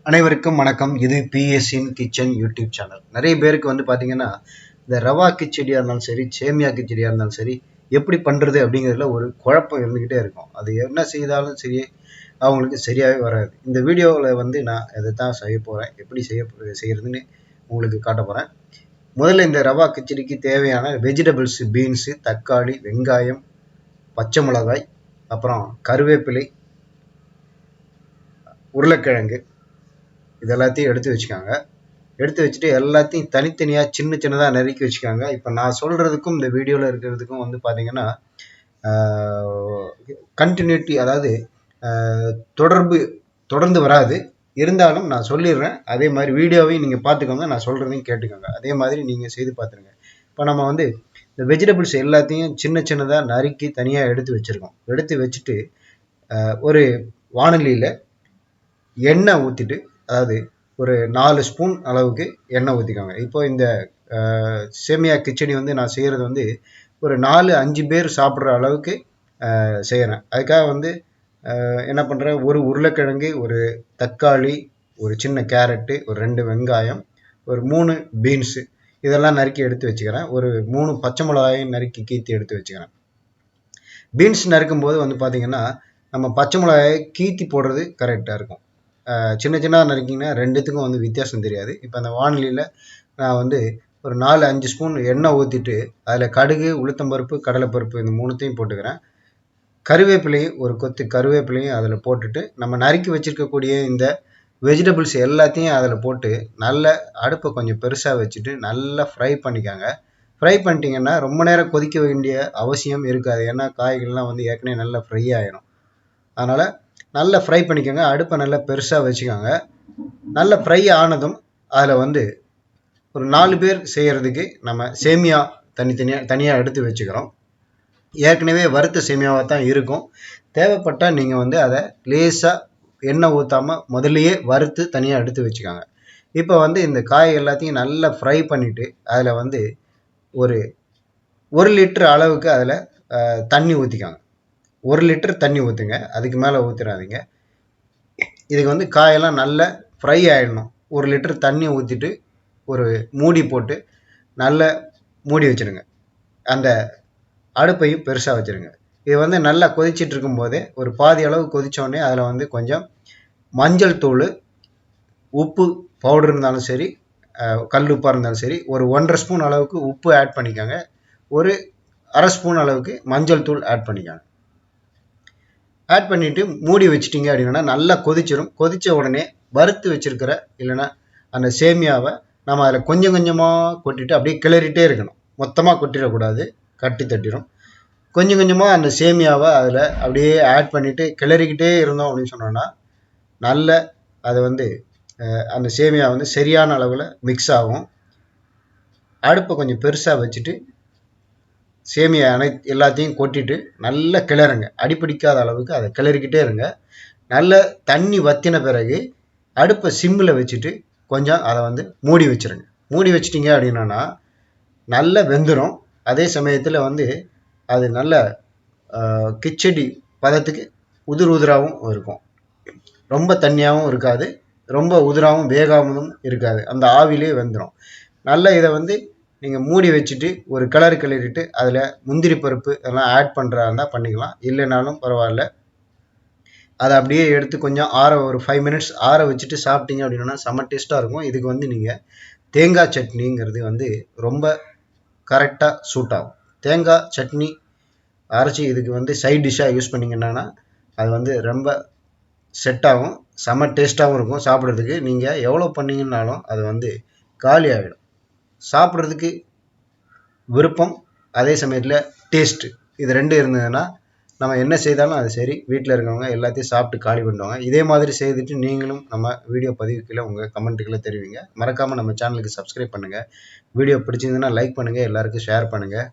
அனைவருக்கும் வணக்கம். இது பிஎஸ்இன் கிச்சன் யூடியூப் சேனல். நிறைய பேருக்கு பார்த்தீங்கன்னா இந்த ரவா கிச்சடியாக இருந்தாலும் சரி, சேமியா கிச்சடியாக இருந்தாலும் சரி, எப்படி பண்ணுறது அப்படிங்கிறதுல ஒரு குழப்பம் இருந்துக்கிட்டே இருக்கும். அது என்ன செய்தாலும் சரி அவங்களுக்கு சரியாகவே வராது. இந்த வீடியோவில் நான் இதை தான் செய்ய போகிறேன். எப்படி செய்கிறதுன்னு உங்களுக்கு காட்ட போகிறேன். முதல்ல இந்த ரவா கிச்சடிக்கு தேவையான வெஜிடபிள்ஸ், பீன்ஸு, தக்காளி, வெங்காயம், பச்சை மிளகாய், அப்புறம் கருவேப்பிலை, உருளைக்கிழங்கு இது எல்லாத்தையும் எடுத்து வச்சுக்காங்க. எடுத்து வச்சுட்டு எல்லாத்தையும் தனித்தனியாக சின்னதாக நறுக்கி வச்சுக்காங்க. இப்போ நான் சொல்கிறதுக்கும் இந்த வீடியோவில் இருக்கிறதுக்கும் பார்த்தீங்கன்னா கண்டினியூட்டி, அதாவது தொடர்ந்து வராது. இருந்தாலும் நான் சொல்லிடுறேன். அதே மாதிரி வீடியோவையும் நீங்கள் பார்த்துக்கோங்க, நான் சொல்கிறதையும் கேட்டுக்கோங்க. அதே மாதிரி நீங்கள் செய்து பார்த்துருங்க. இப்போ நம்ம இந்த வெஜிடபிள்ஸ் எல்லாத்தையும் சின்னதாக நறுக்கி தனியாக எடுத்து வச்சுருக்கோம். எடுத்து வச்சுட்டு ஒரு வாணலியில் எண்ணெய் ஊற்றிட்டு, அதாவது ஒரு 4 ஸ்பூன் அளவுக்கு எண்ணெய் ஊற்றிக்கோங்க. இப்போ இந்த சேமியா கிச்சடி நான் செய்கிறது ஒரு 4-5 பேர் சாப்பிட்ற அளவுக்கு செய்கிறேன். அதுக்காக என்ன பண்ணுறேன், ஒரு உருளைக்கிழங்கு, ஒரு தக்காளி, ஒரு சின்ன கேரட்டு, ஒரு 2 வெங்காயம், ஒரு 3 பீன்ஸு இதெல்லாம் நறுக்கி எடுத்து வச்சுக்கிறேன். ஒரு 3 பச்சை மிளகாயும் நறுக்கி கீத்தி எடுத்து வச்சுக்கிறேன். பீன்ஸ் நறுக்கும்போது பார்த்தீங்கன்னா நம்ம பச்சை மிளகாயை கீத்தி போடுறது கரெக்டாக இருக்கும். சின்ன நறுக்கிங்கன்னா ரெண்டுத்துக்கும் வித்தியாசம் தெரியாது. இப்போ அந்த வானிலையில் நான் ஒரு 4-5 ஸ்பூன் எண்ணெய் ஊற்றிட்டு அதில் கடுகு, உளுத்தம்பருப்பு, கடலைப்பருப்பு இந்த 3த்தையும் போட்டுக்கிறேன். கருவேப்பிலையும் ஒரு கொத்து கருவேப்பிலையும் அதில் போட்டுட்டு நம்ம நறுக்கி வச்சுருக்கக்கூடிய இந்த வெஜிடபிள்ஸ் எல்லாத்தையும் அதில் போட்டு நல்ல அடுப்பை கொஞ்சம் பெருசாக வச்சுட்டு நல்லா ஃப்ரை பண்ணிக்காங்க. ஃப்ரை பண்ணிட்டீங்கன்னா ரொம்ப நேரம் கொதிக்க வேண்டிய அவசியம் இருக்காது. ஏன்னா காய்கள்லாம் ஏற்கனவே நல்லா ஃப்ரை ஆகிடும். அதனால் நல்லா ஃப்ரை பண்ணிக்கோங்க. அடுப்பை நல்லா பெருசாக வச்சுக்கோங்க. நல்லா ஃப்ரை ஆனதும் அதில் ஒரு 4 பேர் செய்கிறதுக்கு நம்ம சேமியா தனியாக எடுத்து வச்சுக்கிறோம். ஏற்கனவே வறுத்த சேமியாவாக தான் இருக்கும். தேவைப்பட்டால் நீங்கள் அதை லேசாக எண்ணெய் ஊற்றாமல் முதல்லையே வறுத்து தனியாக எடுத்து வச்சுக்கோங்க. இப்போ இந்த காய் எல்லாத்தையும் நல்லா ஃப்ரை பண்ணிவிட்டு அதில் ஒரு 1 லிட்டர் அளவுக்கு அதில் தண்ணி ஊற்றிக்காங்க. 1 லிட்டர் தண்ணி ஊற்றுங்க, அதுக்கு மேலே ஊற்றிடாதீங்க. இதுக்கு காயெல்லாம் நல்லா ஃப்ரை ஆகிடணும். 1 லிட்டர் தண்ணி ஊற்றிட்டு ஒரு மூடி போட்டு நல்லா மூடி வச்சுருங்க. அந்த அடுப்பையும் பெருசாக வச்சுருங்க. இது நல்லா கொதிச்சிட்டு இருக்கும்போதே ஒரு பாதி அளவு கொதித்தோடனே அதில் கொஞ்சம் மஞ்சள் தூள், உப்பு பவுடர் இருந்தாலும் சரி, கல் உப்பாக இருந்தாலும் சரி, ஒரு 1.5 ஸ்பூன் அளவுக்கு உப்பு ஆட் பண்ணிக்கோங்க. ஒரு 1/2 ஸ்பூன் அளவுக்கு மஞ்சள் தூள் ஆட் பண்ணிக்கோங்க. ஆட் பண்ணிவிட்டு மூடி வச்சிட்டிங்க அப்படின்னா நல்லா கொதிச்சிடும். கொதித்த உடனே வறுத்து வச்சுருக்கிற இல்லைன்னா அந்த சேமியாவை நம்ம அதில் கொஞ்சம் கொஞ்சமாக கொட்டிட்டு அப்படியே கிளறிட்டே இருக்கணும். மொத்தமாக கொட்டிடக்கூடாது, கட்டி தட்டிடும். கொஞ்சம் கொஞ்சமாக அந்த சேமியாவை அதில் அப்படியே ஆட் பண்ணிவிட்டு கிளறிக்கிட்டே இருந்தோம் அப்படின்னு சொன்னோன்னா நல்ல அதை அந்த சேமியா சரியான அளவில் மிக்ஸ் ஆகும். அடுப்பை கொஞ்சம் பெருசாக வச்சுட்டு சேமியா எல்லாத்தையும் கொட்டிட்டு நல்லா கிளறுங்க. அடிப்பிடிக்காத அளவுக்கு அதை கிளறிக்கிட்டே இருங்க. நல்ல தண்ணி வற்றின பிறகு அடுப்பை சிம்மில் வச்சுட்டு கொஞ்சம் அதை மூடி வச்சுருங்க. மூடி வச்சிட்டிங்க அப்படின்னா நல்லா வெந்துடும். அதே சமயத்தில் அது நல்ல கிச்சடி பதத்துக்கு உதிராகவும் இருக்கும். ரொம்ப தண்ணியாகவும் இருக்காது, ரொம்ப உதிராகவும் வேகாமலும் இருக்காது. அந்த ஆவிலே வெந்துடும். நல்ல இதை நீங்கள் மூடி வச்சுட்டு ஒரு கிளறிட்டு அதில் முந்திரி பருப்பு இதெல்லாம் ஆட் பண்ணுறதா இருந்தால் பண்ணிக்கலாம். இல்லைனாலும் பரவாயில்ல. அதை அப்படியே எடுத்து கொஞ்சம் ஒரு 5 மினிட்ஸ் ஆற வச்சுட்டு சாப்பிட்டீங்க அப்படின்னா செம்ம டேஸ்ட்டாக இருக்கும். இதுக்கு நீங்கள் தேங்காய் சட்னிங்கிறது ரொம்ப கரெக்டாக சூட் ஆகும். தேங்காய் சட்னி அரைச்சி இதுக்கு சைட் டிஷ்ஷாக யூஸ் பண்ணிங்கன்னா அது ரொம்ப செட் ஆகும். செம்ம டேஸ்ட்டாகவும் இருக்கும் சாப்பிட்றதுக்கு. நீங்கள் எவ்வளோ பண்ணிங்கன்னாலும் அது காலி ஆகிடும். சாப்பிட்றதுக்கு விருப்பம், அதே சமயத்தில் டேஸ்ட்டு, இது 2 இருந்ததுன்னா நம்ம என்ன செய்தாலும் அது சரி. வீட்டில் இருக்கவங்க எல்லாத்தையும் சாப்பிட்டு காலி பண்ணுவாங்க. இதே மாதிரி செய்துட்டு நீங்களும் நம்ம வீடியோ பதிவுக்குள்ளே உங்கள் கமெண்ட்டுக்களை தெரிவிங்க. மறக்காமல் நம்ம சேனலுக்கு சப்ஸ்கிரைப் பண்ணுங்கள். வீடியோ பிடிச்சிருந்ததுன்னா லைக் பண்ணுங்கள், எல்லாருக்கும் ஷேர் பண்ணுங்கள்.